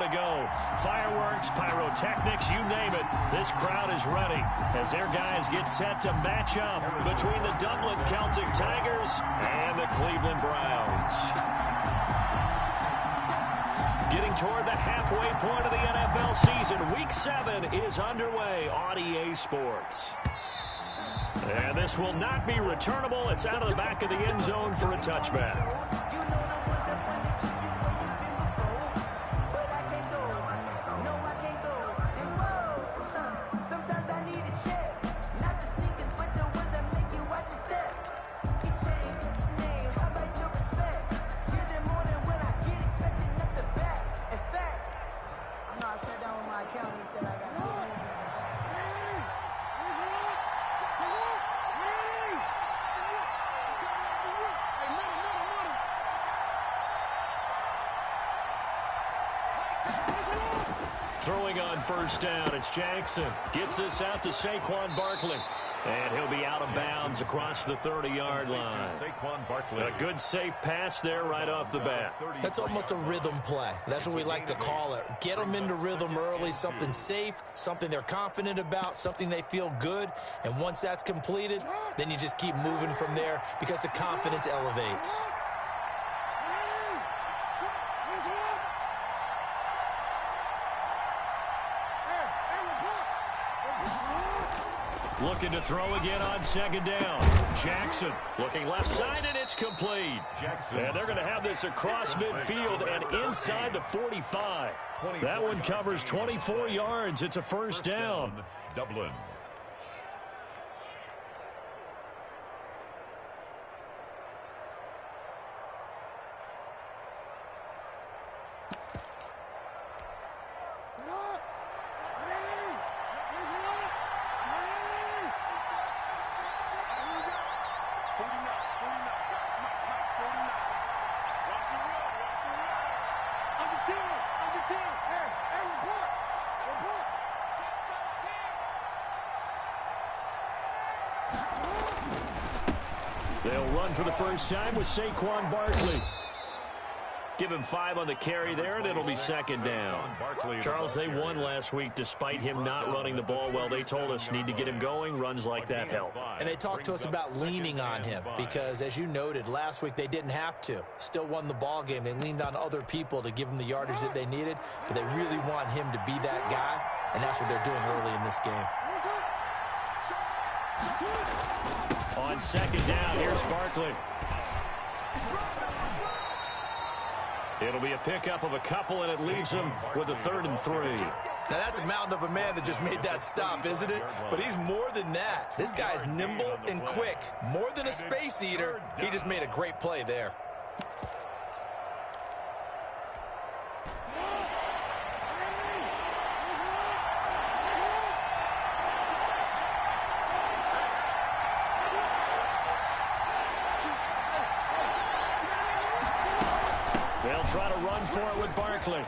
to go. Fireworks, pyrotechnics, you name it. This crowd is ready as their guys get set to match up between the Dublin Celtic Tigers and the Cleveland Browns. Getting toward the halfway point of the NFL season, Week 7 is underway on EA Sports. And this will not be returnable. It's out of the back of the end zone for a touchback. Throwing on first down, it's Jackson. Gets this out to Saquon Barkley. And he'll be out of bounds across the 30-yard line. A good safe pass there right off the bat. That's almost a rhythm play. That's what we like to call it. Get them into rhythm early, something safe, something they're confident about, something they feel good. And once that's completed, then you just keep moving from there because the confidence elevates. Looking to throw again on second down. Jackson looking left side, and it's complete. And they're going to have this across midfield and inside the 45. That one covers 24 yards. It's a first down. Dublin. They'll run for the first time with Saquon Barkley. Give him 5 on the carry there, and it'll be second down. Charles, they won last week despite him not running the ball well. They told us need to get him going. Runs like that help. And they talked to us about leaning on him because, as you noted, last week they didn't have to. Still won the ball game. They leaned on other people to give them the yardage that they needed, but they really want him to be that guy, and that's what they're doing early in this game. On second down, here's Barkley. It'll be a pickup of a couple, and it leaves him with a 3rd and 3. Now, that's a mountain of a man that just made that stop, isn't it? But he's more than that. This guy's nimble and quick. More than a space eater, he just made a great play there. They'll try to run for it with Barkley.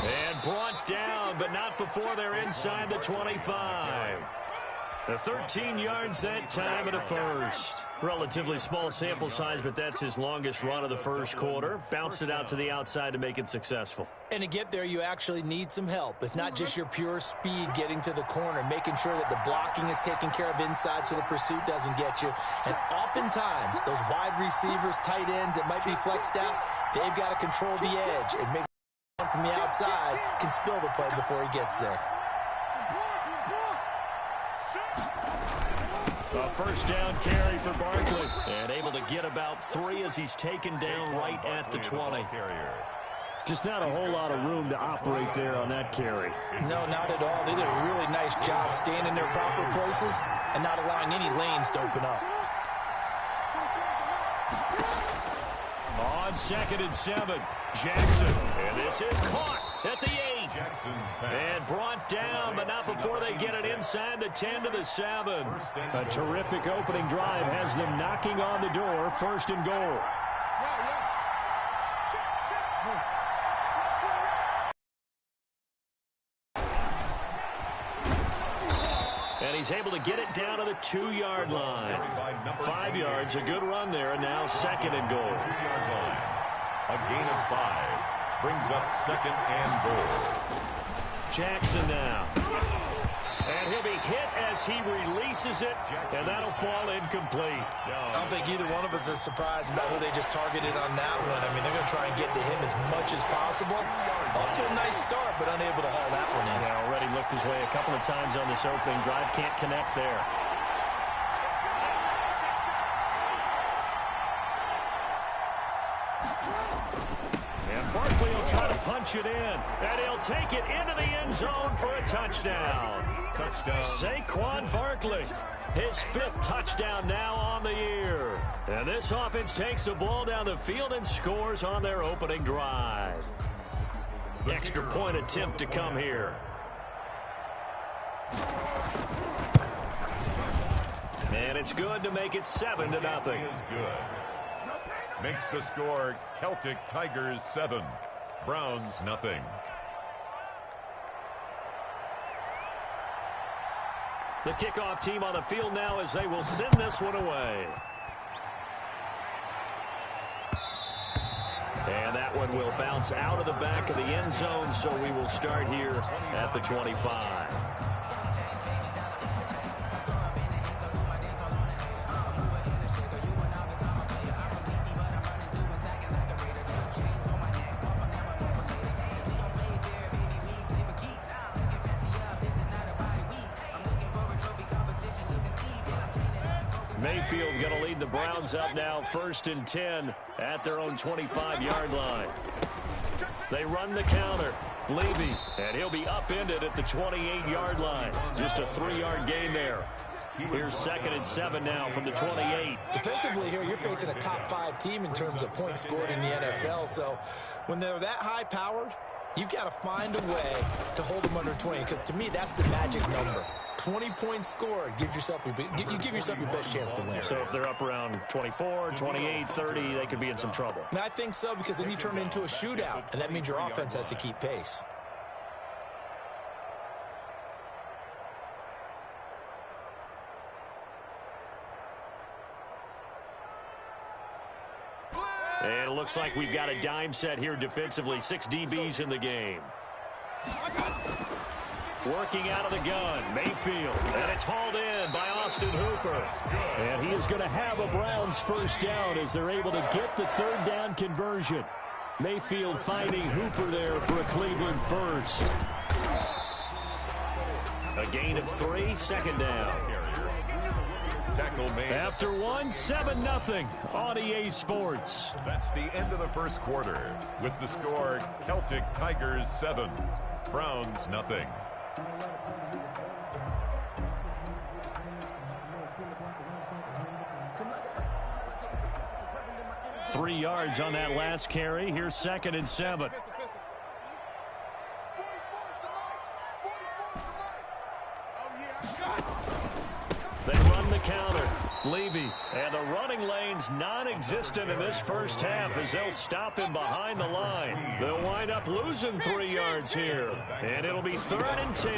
And brought down, but not before they're inside the 25. The 13 yards that time and a first. Relatively small sample size, but that's his longest run of the first quarter. Bounced it out to the outside to make it successful. And to get there, you actually need some help. It's not just your pure speed getting to the corner, making sure that the blocking is taken care of inside so the pursuit doesn't get you. And oftentimes, those wide receivers, tight ends that might be flexed out, they've got to control the edge and make from the outside can spill the play before he gets there. A first down carry for Barkley. And able to get about 3 as he's taken down right at the 20. Just not a whole lot of room to operate there on that carry. No, not at all. They did a really nice job staying in their proper places and not allowing any lanes to open up. On 2nd and 7, Jackson. And this is caught at the 8. And brought down, but not before they get it inside the 10 to the 7. A terrific opening drive has them knocking on the door. 1st and goal. And he's able to get it down to the 2-yard line. 5 yards, a good run there, and now 2nd and goal. A gain of 5. Brings up 2nd and goal. Jackson now. And he'll be hit as he releases it, and that'll fall incomplete. I don't think either one of us is surprised about who they just targeted on that one. I mean, they're going to try and get to him as much as possible. Off to a nice start, but unable to haul that one in. Yeah, already looked his way a couple of times on this opening drive. Can't connect there. And Barkley will try to punch it in, and he'll take it into the end zone for a touchdown. Saquon Barkley, his 5th touchdown now on the year. And this offense takes the ball down the field and scores on their opening drive. Extra point attempt to come here. And it's good to make it 7-0. Is good. Makes the score Celtic Tigers 7, Browns nothing. The kickoff team on the field now as they will send this one away. And that one will bounce out of the back of the end zone, so we will start here at the 25. Mayfield going to lead the Browns up now, 1st and 10 at their own 25-yard line. They run the counter. Levy, and he'll be upended at the 28-yard line. Just a 3-yard gain there. Here's 2nd and 7 now from the 28. Defensively here, you're facing a top 5 team in terms of points scored in the NFL. So when they're that high-powered, you've got to find a way to hold them under 20, because to me, that's the magic number. 20 points scored, you give yourself your best chance to win. So if they're up around 24, 28, 30, they could be in some trouble. And I think so, because then you turn it into a shootout, and that means your offense has to keep pace. And it looks like we've got a dime set here defensively. 6 DBs in the game. Working out of the gun, Mayfield, and it's hauled in by Austin Hooper. And he is going to have a Browns 1st down as they're able to get the 3rd down conversion. Mayfield finding Hooper there for a Cleveland 1st. A gain of 3, 2nd down. Tackle made. After 7-0 on EA Sports. That's the end of the 1st quarter with the score Celtic Tigers 7, Browns nothing. 3 yards on that last carry. Here's 2nd and 7. They run the counter. Levy, and the running lane's non-existent in this 1st half as they'll stop him behind the line. They'll wind up losing 3 yards here, and it'll be 3rd and 10.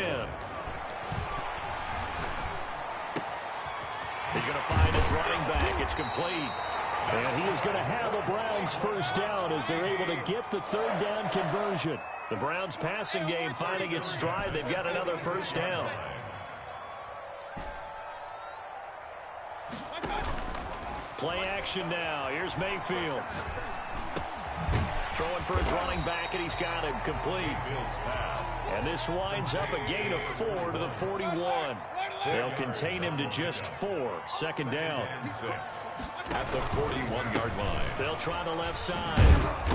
He's going to find his running back. It's complete. And he is going to have a Browns 1st down as they're able to get the 3rd down conversion. The Browns passing game finding its stride. They've got another 1st down. Play action now. Here's Mayfield. Throwing for his running back, and he's got him complete. And this winds up a gain of 4 to the 41. They'll contain him to just 4. 2nd down. At the 41-yard line. They'll try the left side.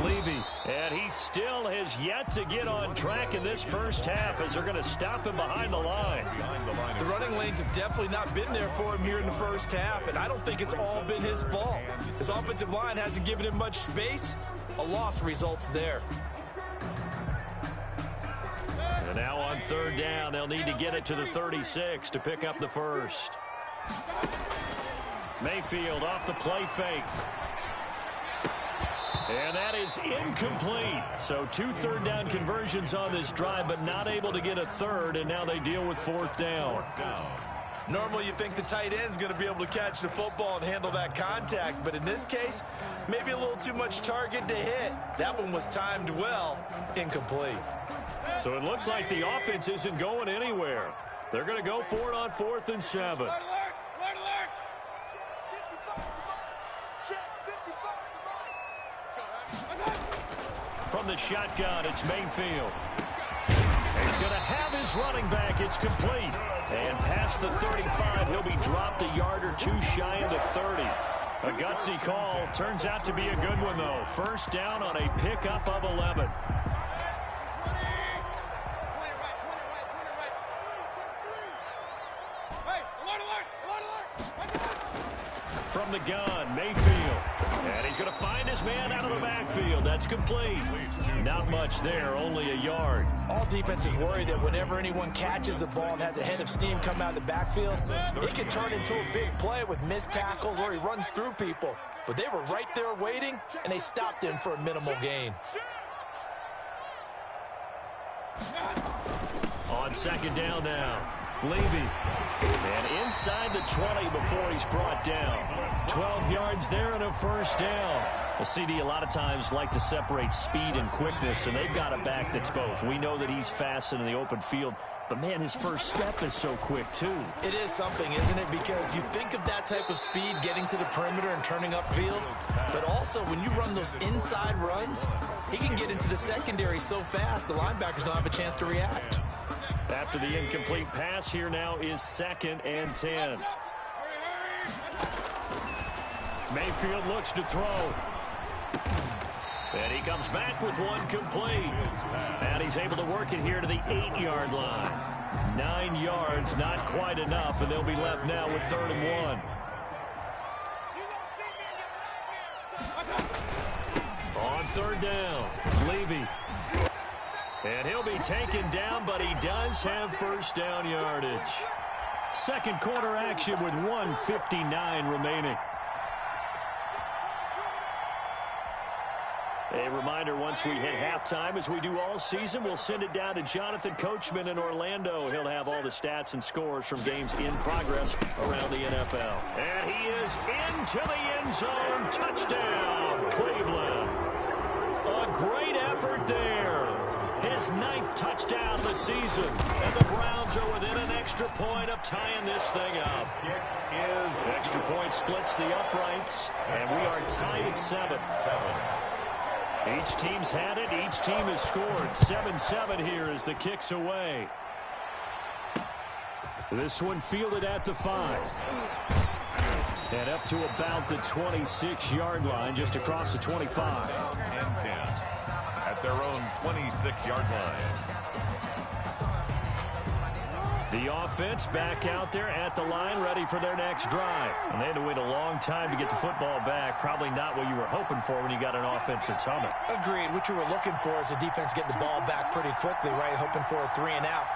Levy, and he still has yet to get on track in this 1st half as they're going to stop him behind the line. The running lanes have definitely not been there for him here in the 1st half, and I don't think it's all been his fault. His offensive line hasn't given him much space. A loss results there. And now on 3rd down, they'll need to get it to the 36 to pick up the 1st. Mayfield off the play fake. And that is incomplete. So 2 3rd down conversions on this drive, but not able to get a 3rd, and now they deal with 4th down. Normally you think the tight end's going to be able to catch the football and handle that contact, but in this case, maybe a little too much target to hit. That one was timed well, incomplete. So it looks like the offense isn't going anywhere. They're going to go for it on 4th and 7. From the shotgun, it's Mayfield. He's going to have his running back. It's complete. And past the 35, he'll be dropped a yard or two shy of the 30. A gutsy call. Turns out to be a good one, though. First down on a pickup of 11. From the gun, Mayfield. And he's going to find his man out of the backfield. That's complete. Not much there, only a yard. All defenses worry that whenever anyone catches the ball and has a head of steam come out of the backfield, it can turn into a big play with missed tackles or he runs through people. But they were right there waiting, and they stopped him for a minimal gain. On 2nd down now, Levy. And inside the 20 before he's brought down. 12 yards there and a first down. The CD a lot of times like to separate speed and quickness, and they've got a back that's both. We know that he's fast in the open field, but, man, his first step is so quick, too. It is something, isn't it? Because you think of that type of speed getting to the perimeter and turning upfield, but also when you run those inside runs, he can get into the secondary so fast the linebackers don't have a chance to react. After the incomplete pass, here now is 2nd and 10. Mayfield looks to throw. And he comes back with one complete. And he's able to work it here to the 8-yard line. 9 yards, not quite enough, and they'll be left now with 3rd and 1. On 3rd down, Levy. And he'll be taken down, but he does have first down yardage. Second quarter action with 1:59 remaining. A reminder, once we hit halftime, as we do all season, we'll send it down to Jonathan Coachman in Orlando. He'll have all the stats and scores from games in progress around the NFL. And he is into the end zone. Touchdown, Cleveland. A great effort there. His 9th touchdown of the season. And the Browns are within an extra point of tying this thing up. Extra point splits the uprights, and we are tied at 7. Each team's had it. Each team has scored. 7-7 here as the kick's away. This one fielded at the 5. And up to about the 26-yard line, just across the 25. And 10 at their own 26-yard line. The offense back out there at the line, ready for their next drive. And they had to wait a long time to get the football back. Probably not what you were hoping for when you got an offense that's humming. Agreed. What you were looking for is the defense getting the ball back pretty quickly, right? Hoping for a 3 and out.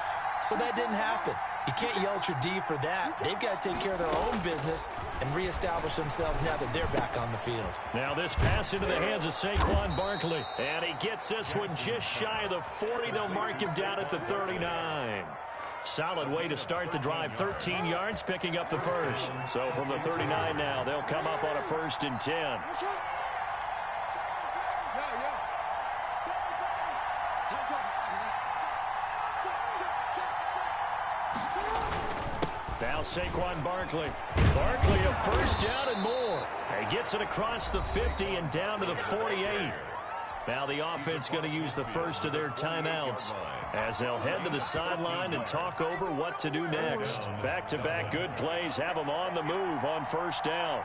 So that didn't happen. You can't yell at your D for that. They've got to take care of their own business and reestablish themselves now that they're back on the field. Now this pass into the hands of Saquon Barkley. And he gets this one just shy of the 40. They'll mark him down at the 39. Solid way to start the drive. 13 yards, picking up the first. So from the 39 now, they'll come up on a 1st and 10. Now Saquon Barkley. Barkley a first down and more. He gets it across the 50 and down to the 48. Now the offense going to use the first of their timeouts as they'll head to the sideline and talk over what to do next. Back-to-back good plays have them on the move on first down.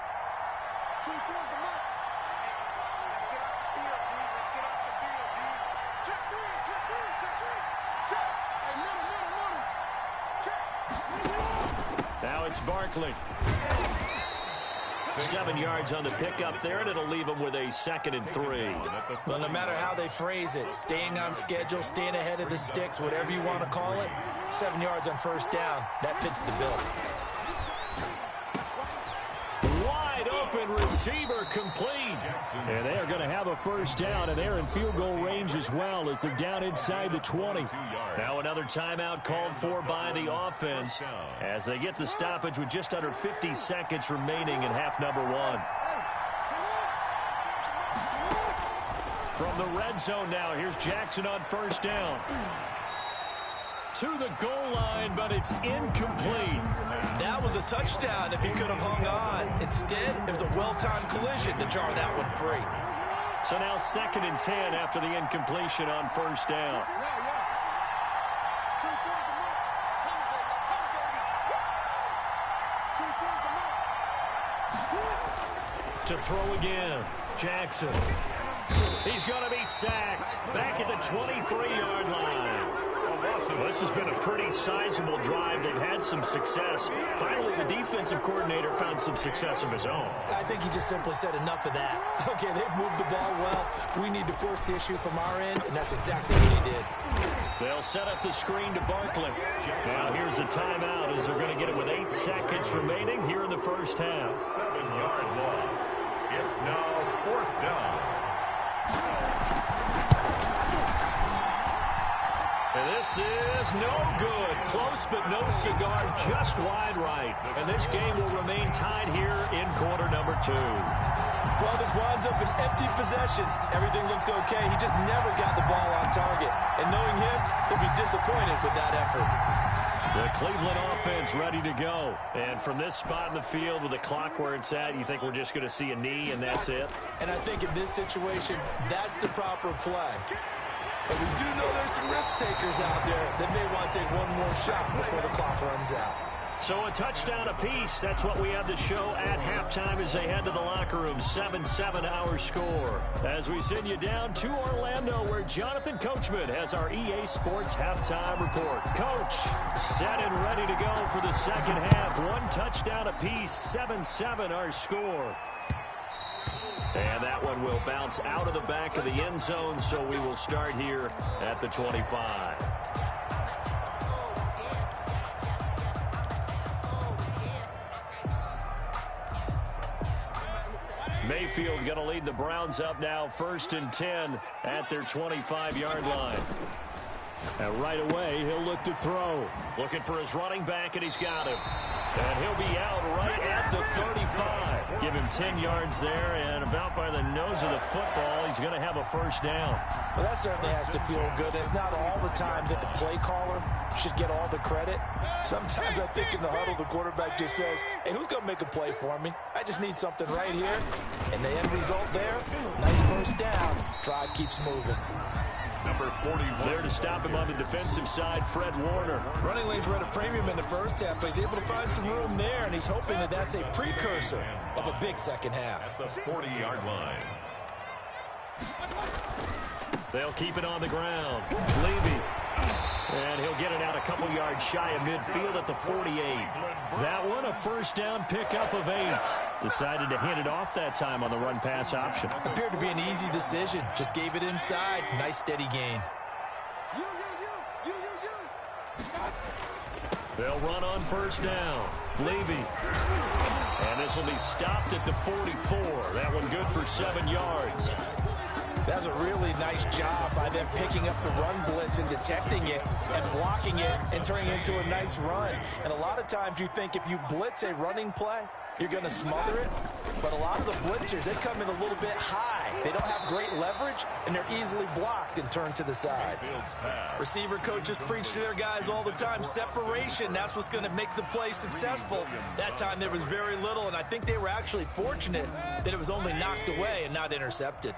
Now it's Barkley. 7 yards on the pickup there, and it'll leave them with a 2nd and 3. Well, no matter how they phrase it, staying on schedule, staying ahead of the sticks, whatever you want to call it, 7 yards on first down, that fits the bill. Wide open open receiver complete. And they are going to have a first down, and they're in field goal range as well as they're down inside the 20. Now another timeout called for by the offense as they get the stoppage with just under 50 seconds remaining in half number one. From the red zone now, here's Jackson on first down. To the goal line, but it's incomplete. That was a touchdown if he could have hung on. Instead, it was a well-timed collision to jar that one free. So now 2nd and 10 after the incompletion on first down. To throw again, Jackson. He's going to be sacked back at the 23-yard line. Well, this has been a pretty sizable drive. They've had some success. Finally, the defensive coordinator found some success of his own. I think he just simply said enough of that. Okay, they've moved the ball well. We need to force the issue from our end, and that's exactly what he did. They'll set up the screen to Barkley. Now here's a timeout as they're going to get it with 8 seconds remaining here in the first half. 7-yard loss. It's now 4th down. And this is no good. Close but no cigar, just wide right. And this game will remain tied here in quarter number 2. Well, this winds up an empty possession. Everything looked okay. He just never got the ball on target. And knowing him, he'll be disappointed with that effort. The Cleveland offense ready to go. And from this spot in the field with the clock where it's at, you think we're just going to see a knee and that's it? And I think in this situation, that's the proper play. But we do know there's some risk takers out there that may want to take one more shot before the clock runs out. So a touchdown apiece. That's what we have to show at halftime as they head to the locker room. 7-7 our score. As we send you down to Orlando where Jonathan Coachman has our EA Sports halftime report. Coach, set and ready to go for the second half. One touchdown apiece. 7-7 our score. And that one will bounce out of the back of the end zone, so we will start here at the 25. Mayfield going to lead the Browns up now, 1st and 10 at their 25-yard line. And right away, he'll look to throw. Looking for his running back, and he's got him. And he'll be out right at the 35. Give him 10 yards there, and about by the nose of the football, he's going to have a first down. Well, that certainly has to feel good. It's not all the time that the play caller should get all the credit. Sometimes I think in the huddle, the quarterback just says, hey, who's going to make a play for me? I just need something right here. And the end result there, nice first down. Drive keeps moving. Number 41. There to stop him on the defensive side, Fred Warner. Running lanes were at a premium in the first half, but he's able to find some room there, and he's hoping that that's a precursor of a big second half. At the 40-yard line. They'll keep it on the ground. Levy. And he'll get it out a couple yards shy of midfield at the 48. That one, a first down pickup of 8. Decided to hand it off that time on the run-pass option. Appeared to be an easy decision. Just gave it inside. Nice steady gain. They'll run on first down. Levy. And this will be stopped at the 44. That one good for 7 yards. That's a really nice job by them picking up the run blitz and detecting it and blocking it and turning it into a nice run. And a lot of times you think if you blitz a running play, you're going to smother it. But a lot of the blitzers, they come in a little bit high. They don't have great leverage, and they're easily blocked and turned to the side. Receiver coaches preach to their guys all the time. Separation, that's what's going to make the play successful. That time there was very little, and I think they were actually fortunate that it was only knocked away and not intercepted.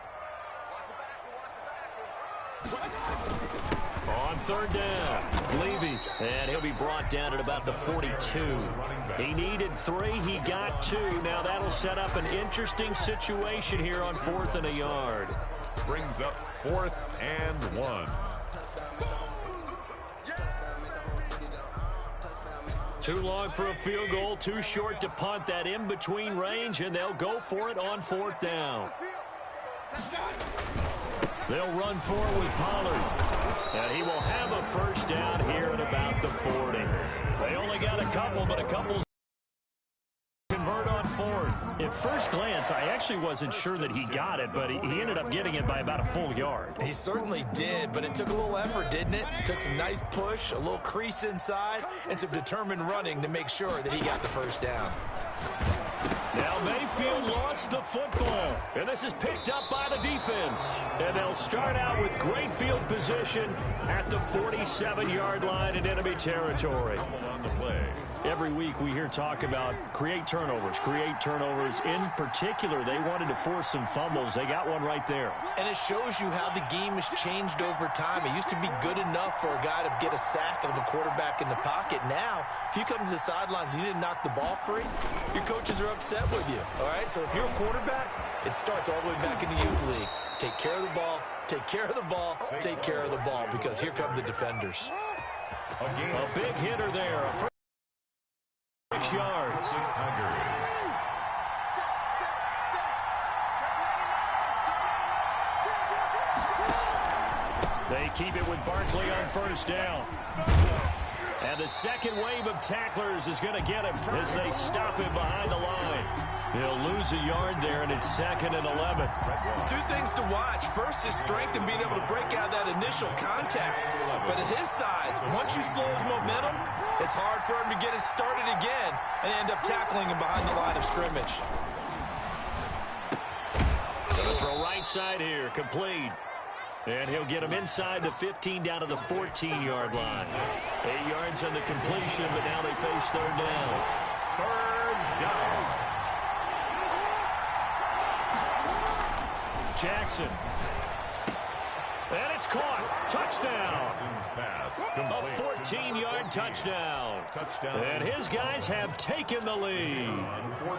On third down, Levy, and he'll be brought down at about the 42. He needed 3, he got 2. Now that'll set up an interesting situation here on 4th and a yard. Brings up 4th and 1. Too long for a field goal, too short to punt. That in-between range, and they'll go for it on 4th down. They'll run forward with Pollard. And he will have a first down here at about the 40. They only got a couple, but a couple convert on 4th. At first glance, I actually wasn't sure that he got it, but he ended up getting it by about a full yard. He certainly did, but it took a little effort, didn't it? Took some nice push, a little crease inside, and some determined running to make sure that he got the first down. Now Mayfield lost the football, and this is picked up by the defense. And they'll start out with great field position at the 47-yard line in enemy territory. On the play. Every week we hear talk about create turnovers. In particular, they wanted to force some fumbles. They got one right there. And it shows you how the game has changed over time. It used to be good enough for a guy to get a sack of a quarterback in the pocket. Now, if you come to the sidelines and you didn't knock the ball free, your coaches are upset with you. All right, so if you're a quarterback, it starts all the way back in the youth leagues. Take care of the ball, take care of the ball, take care of the ball, because here come the defenders. A big hitter there. 6 yards. They keep it with Barkley on first down. And the second wave of tacklers is going to get him as they stop him behind the line. He'll lose a yard there, and it's 2nd and 11. Two things to watch. First, his strength and being able to break out that initial contact. But at his size, once you slow his momentum, it's hard for him to get it started again and end up tackling him behind the line of scrimmage. Gonna throw right side here, complete. And he'll get him inside the 15 down to the 14-yard line. 8 yards on the completion, but now they face 3rd down. 3rd down. Jackson. And it's caught. Touchdown. A 14-yard touchdown. And his guys have taken the lead.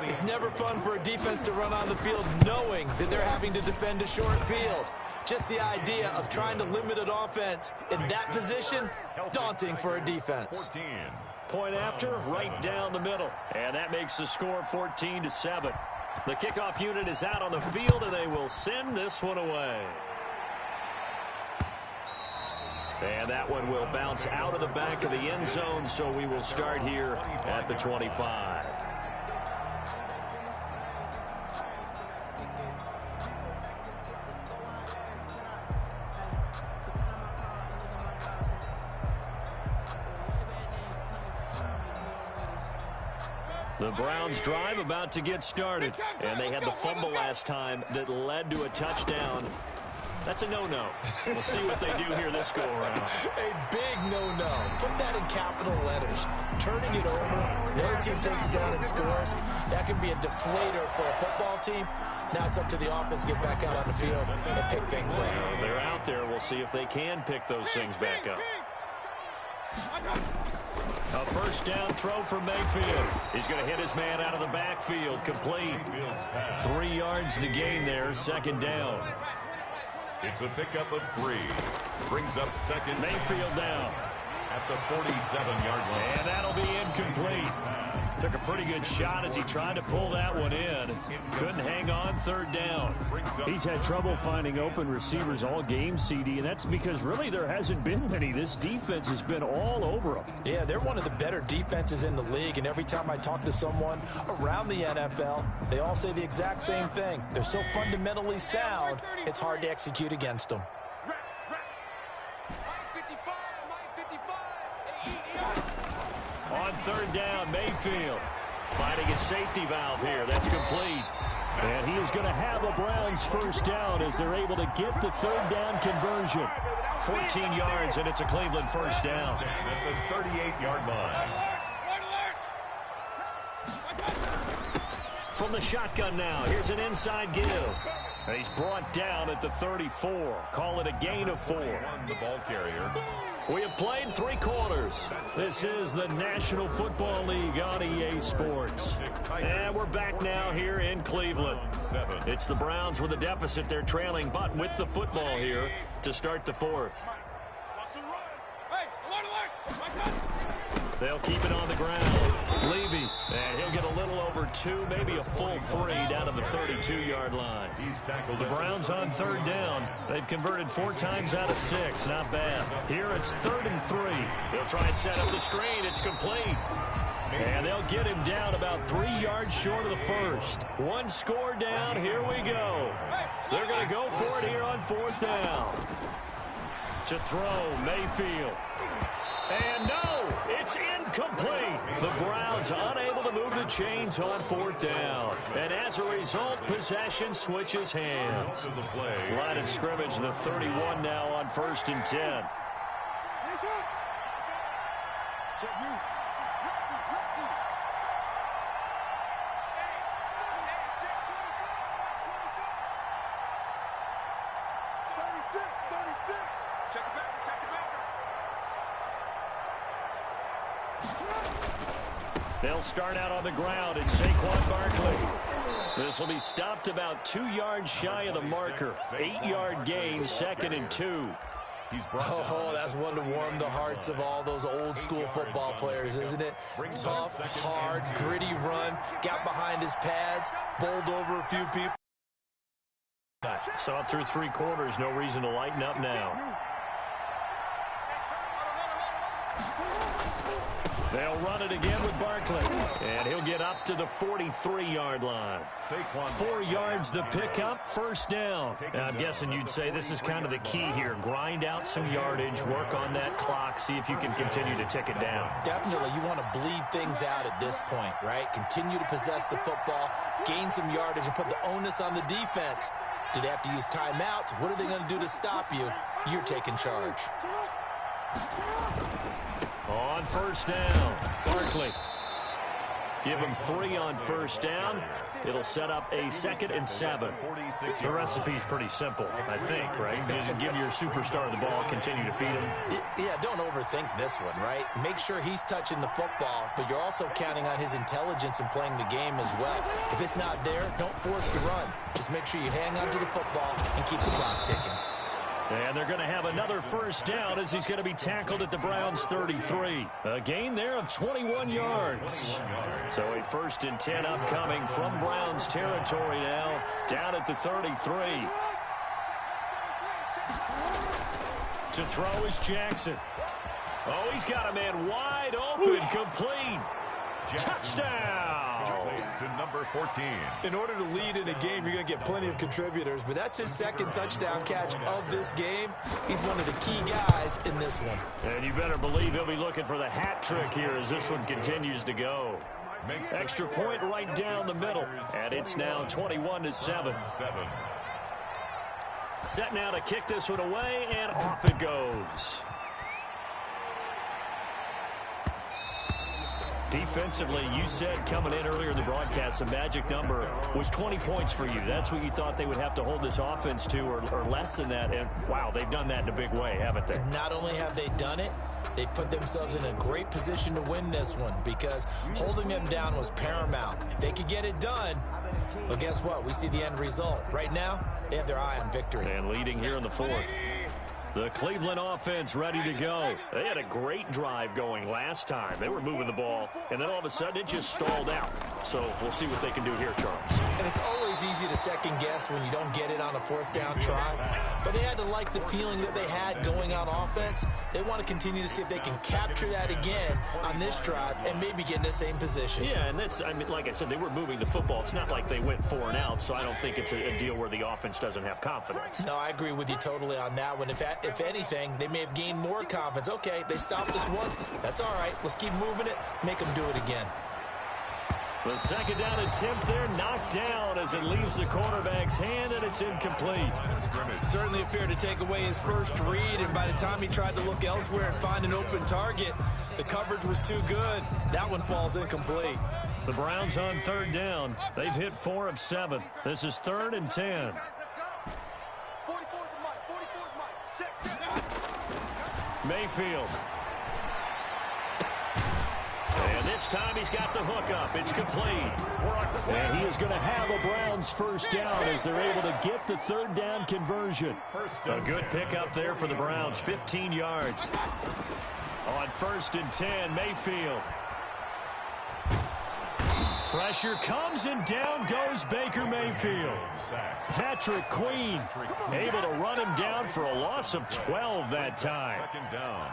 It's never fun for a defense to run on the field knowing that they're having to defend a short field. Just the idea of trying to limit an offense in that position, daunting for a defense. Point after, right down the middle. And that makes the score 14-7. The kickoff unit is out on the field, and they will send this one away. And that one will bounce out of the back of the end zone, so we will start here at the 25. The Browns drive about to get started, and they had the fumble last time that led to a touchdown. That's a no-no. We'll see what they do here this go-around. A big no-no. Put that in capital letters. Turning it over, the other team takes it down and scores. That can be a deflator for a football team. Now it's up to the offense to get back out on the field and pick things up. They're out there. We'll see if they can pick those things back up. A first down throw for Mayfield. He's going to hit his man out of the backfield. Complete. 3 yards the gain there. 2nd down. It's a pickup of 3. Brings up 2nd. Mayfield down at the 47-yard line. And that'll be incomplete. Took a pretty good shot as he tried to pull that one in. Couldn't hang on. 3rd down. He's had trouble finding open receivers all game, CD, and that's because really there hasn't been many. This defense has been all over them. Yeah, they're one of the better defenses in the league, and every time I talk to someone around the NFL, they all say the exact same thing. They're so fundamentally sound, it's hard to execute against them. On 3rd down, Mayfield finding his safety valve here. That's complete. And he is going to have a Browns first down as they're able to get the 3rd down conversion. 14 yards, and it's a Cleveland first down. At the 38-yard line. From the shotgun now, here's an inside give. And he's brought down at the 34. Call it a gain of 4. The ball carrier. We have played 3 quarters. This is the National Football League on EA Sports. And we're back now here in Cleveland. It's the Browns with a deficit. They're trailing, but with the football here to start the 4th. They'll keep it on the ground. Levy, and he'll get a little over 2, maybe a full 3 down to the 32-yard line. The Browns on third down. They've converted 4 times out of 6. Not bad. Here it's 3rd and 3. They'll try and set up the screen. It's complete. And they'll get him down about 3 yards short of the first. 1 score down. Here we go. They're going to go for it here on 4th down. To throw, Mayfield. And no, it's incomplete. The Browns unable to move the chains on 4th down. And as a result, possession switches hands. Line of scrimmage, the 31 now on 1st and 10. They'll start out on the ground. It's Saquon Barkley. This will be stopped about 2 yards shy of the marker. 8-yard gain, 2nd and 2. Oh, that's one to warm the hearts of all those old-school football players, isn't it? Tough, hard, gritty run. Got behind his pads, bowled over a few people. Saw it through 3 quarters. No reason to lighten up now. They'll run it again with Barkley. And he'll get up to the 43-yard line. 4 yards the pickup, 1st down. Now, I'm guessing you'd say this is kind of the key here. Grind out some yardage, work on that clock, see if you can continue to tick it down. Definitely, you want to bleed things out at this point, right? Continue to possess the football, gain some yardage, and put the onus on the defense. Do they have to use timeouts? What are they going to do to stop you? You're taking charge. On 1st down, Barkley. Give him 3 on 1st down. It'll set up a 2nd and 7. The recipe's pretty simple, I think, right? Just give your superstar the ball, continue to feed him. Yeah, don't overthink this one, right? Make sure he's touching the football, but you're also counting on his intelligence in playing the game as well. If it's not there, don't force the run. Just make sure you hang on to the football and keep the clock ticking. And they're going to have another 1st down as he's going to be tackled at the Browns' 33. A gain there of 21 yards. So a 1st and 10 upcoming from Browns territory now, down at the 33. To throw is Jackson. Oh, he's got a man wide open, complete. Touchdown! To number 14. In order to lead in a game, you're going to get plenty of contributors, but that's his 2nd touchdown catch of this game. He's one of the key guys in this one. And you better believe he'll be looking for the hat trick here as this one continues to go. Extra point right down the middle, and it's now 21-7. Set now to kick this one away, and off it goes. Defensively, you said coming in earlier in the broadcast, the magic number was 20 points for you. That's what you thought they would have to hold this offense to, or less than that. And, wow, they've done that in a big way, haven't they? Not only have they done it, they put themselves in a great position to win this one because holding them down was paramount. If they could get it done, well, guess what? We see the end result. Right now, they have their eye on victory. And leading here in the 4th. The Cleveland offense ready to go. They had a great drive going last time. They were moving the ball, and then all of a sudden it just stalled out. So we'll see what they can do here, Charles. And it's always easy to second guess when you don't get it on a 4th down try. But they had to like the feeling that they had going on offense. They want to continue to see if they can capture that again on this drive and maybe get in the same position. Yeah, and that's, I mean, like I said, they were moving the football. It's not like they went 4 and out, so I don't think it's a deal where the offense doesn't have confidence. No, I agree with you totally on that one. If anything, they may have gained more confidence. Okay, they stopped us once. That's all right. Let's keep moving it. Make them do it again. The 2nd down attempt there knocked down as it leaves the quarterback's hand, and it's incomplete. Certainly appeared to take away his first read, and by the time he tried to look elsewhere and find an open target, the coverage was too good. That one falls incomplete. The Browns on 3rd down. They've hit 4 of 7. This is 3rd and 10. Mayfield. And this time he's got the hook up. It's complete. And he is going to have a Browns first down as they're able to get the third down conversion. A good pickup there for the Browns, 15 yards. On 1st and 10, Mayfield. Pressure comes and down goes Baker Mayfield. Patrick Queen able to run him down for a loss of 12 that time. 2nd down.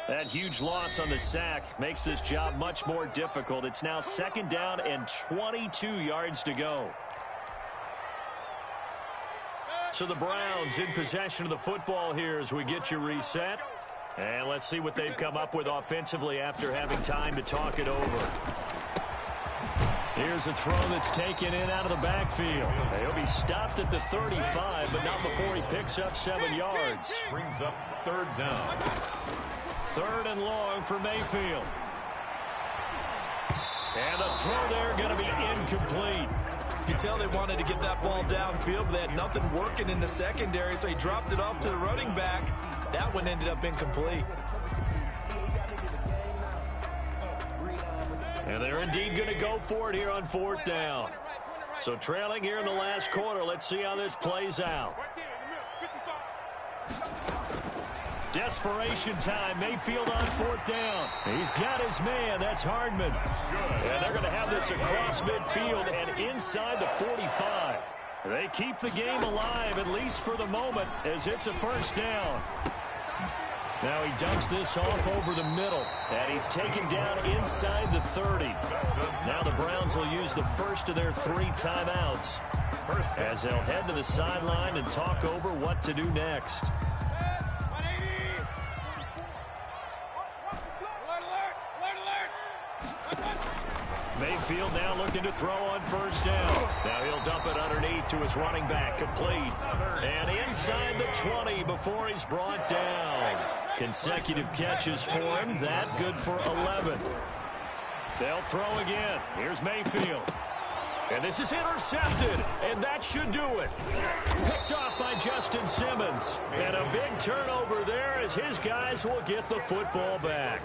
That huge loss on the sack makes this job much more difficult. It's now 2nd down and 22 yards to go. So the Browns in possession of the football here as we get you reset. And let's see what they've come up with offensively after having time to talk it over. Here's a throw that's taken in out of the backfield. He'll be stopped at the 35, but not before he picks up 7 yards. Brings up 3rd down. 3rd and long for Mayfield. And the throw there going to be incomplete. You can tell they wanted to get that ball downfield, but they had nothing working in the secondary, so he dropped it off to the running back. That one ended up incomplete. And they're indeed going to go for it here on 4th down. So trailing here in the last quarter, let's see how this plays out. Desperation time. Mayfield on 4th down. He's got his man. That's Hardman. And they're going to have this across midfield and inside the 45. They keep the game alive, at least for the moment, as it's a 1st down. Now he dumps this off over the middle, and he's taken down inside the 30. Now the Browns will use the first of their 3 timeouts as they'll head to the sideline and talk over what to do next. Mayfield now looking to throw on 1st down. Now he'll dump it underneath to his running back, complete. And inside the 20 before he's brought down. Consecutive catches for him. That good for 11. They'll throw again. Here's Mayfield. And this is intercepted, and that should do it. Picked off by Justin Simmons. And a big turnover there as his guys will get the football back.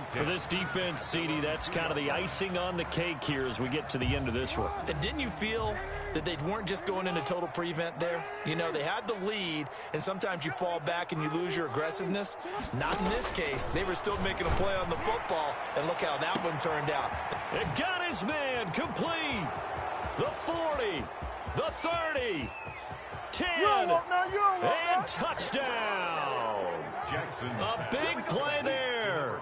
For this defense, CD, that's kind of the icing on the cake here as we get to the end of this one. And didn't you feel that they weren't just going into total prevent there? You know, they had the lead, and sometimes you fall back and you lose your aggressiveness. Not in this case. They were still making a play on the football, and look how that one turned out. It got his man complete. The 40, the 30, 10, and touchdown. A big play there.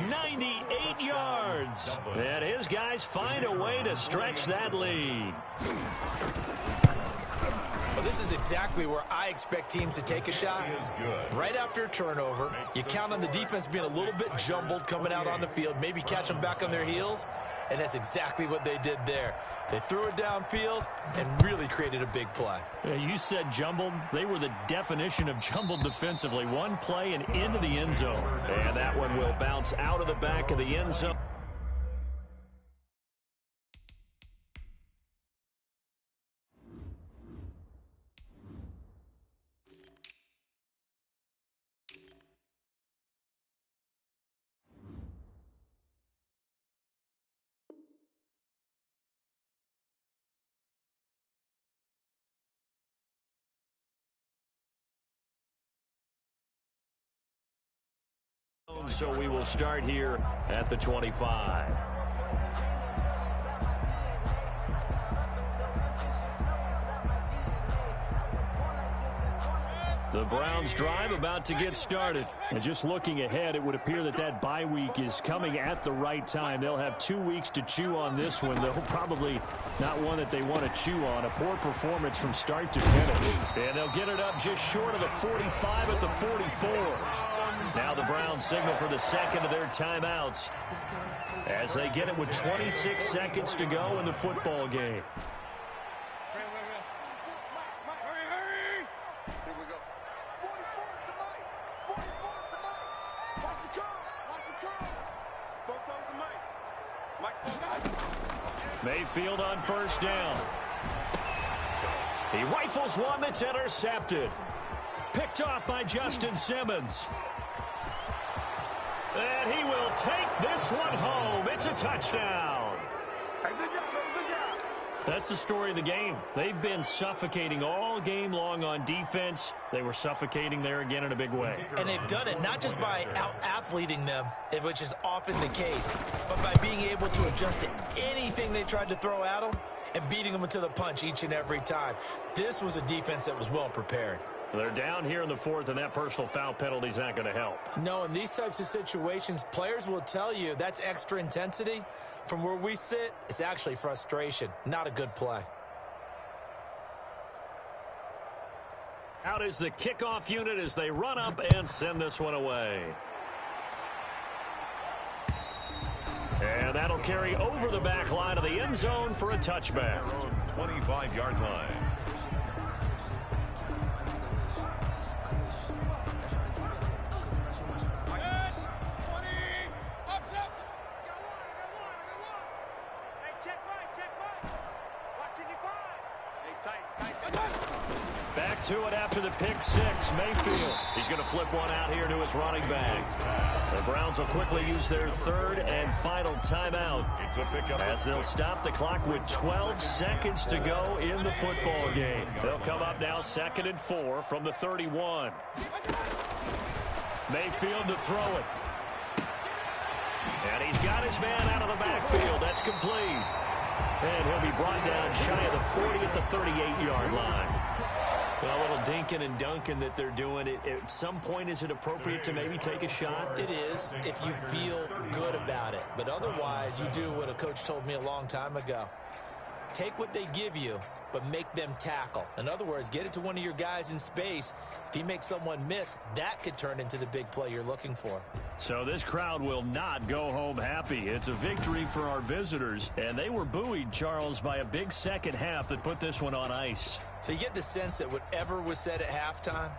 98 yards. And his guys find a way to stretch that lead. Well, this is exactly where I expect teams to take a shot. Right after a turnover, you count on the defense being a little bit jumbled coming out on the field, maybe catch them back on their heels, and that's exactly what they did there. They threw it downfield and really created a big play. You said jumbled. They were the definition of jumbled defensively. One play and into the end zone. And that one will bounce out of the back of the end zone. So we will start here at the 25. The Browns drive about to get started. And just looking ahead, it would appear that that bye week is coming at the right time. They'll have 2 weeks to chew on this one. They'll probably not one that they want to chew on. A poor performance from start to finish. And they'll get it up just short of the 45 at the 44. Now the Browns signal for the second of their timeouts as they get it with 26 seconds to go in the football game. Mayfield on first down. He rifles one that's intercepted. Picked off by Justin Simmons. And he will take this one home. It's a touchdown. That's the story of the game. They've been suffocating all game long on defense. They were suffocating there again in a big way. And they've done it not just by out-athleting them, which is often the case, but by being able to adjust to anything they tried to throw at them and beating them into the punch each and every time. This was a defense that was well prepared. They're down here in the fourth, and that personal foul penalty is not going to help. No, in these types of situations, players will tell you that's extra intensity. From where we sit, it's actually frustration, not a good play. Out is the kickoff unit as they run up and send this one away. And that'll carry over the back line of the end zone for a touchback. 25-yard line. Back to it after the pick six. Mayfield. He's going to flip one out here to his running back. The Browns will quickly use their third and final timeout as they'll stop the clock with 12 seconds to go in the football game. They'll come up now 2nd and 4 from the 31. Mayfield to throw it. And he's got his man out of the backfield. That's complete. And he'll be brought down shy of the 40 at the 38-yard line. Well, a little dinking and dunking that they're doing. At some point, is it appropriate to maybe take a shot? It is, if you feel good about it. But otherwise, you do what a coach told me a long time ago. Take what they give you, but make them tackle. In other words, get it to one of your guys in space. If he makes someone miss, that could turn into the big play you're looking for. So this crowd will not go home happy. It's a victory for our visitors, and they were buoyed, Charles, by a big second half that put this one on ice. So you get the sense that whatever was said at halftime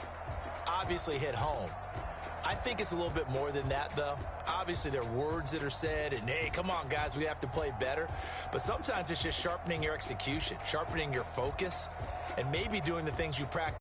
obviously hit home. I think it's a little bit more than that, though. Obviously, there are words that are said, and, hey, come on, guys, we have to play better. But sometimes it's just sharpening your execution, sharpening your focus, and maybe doing the things you practice.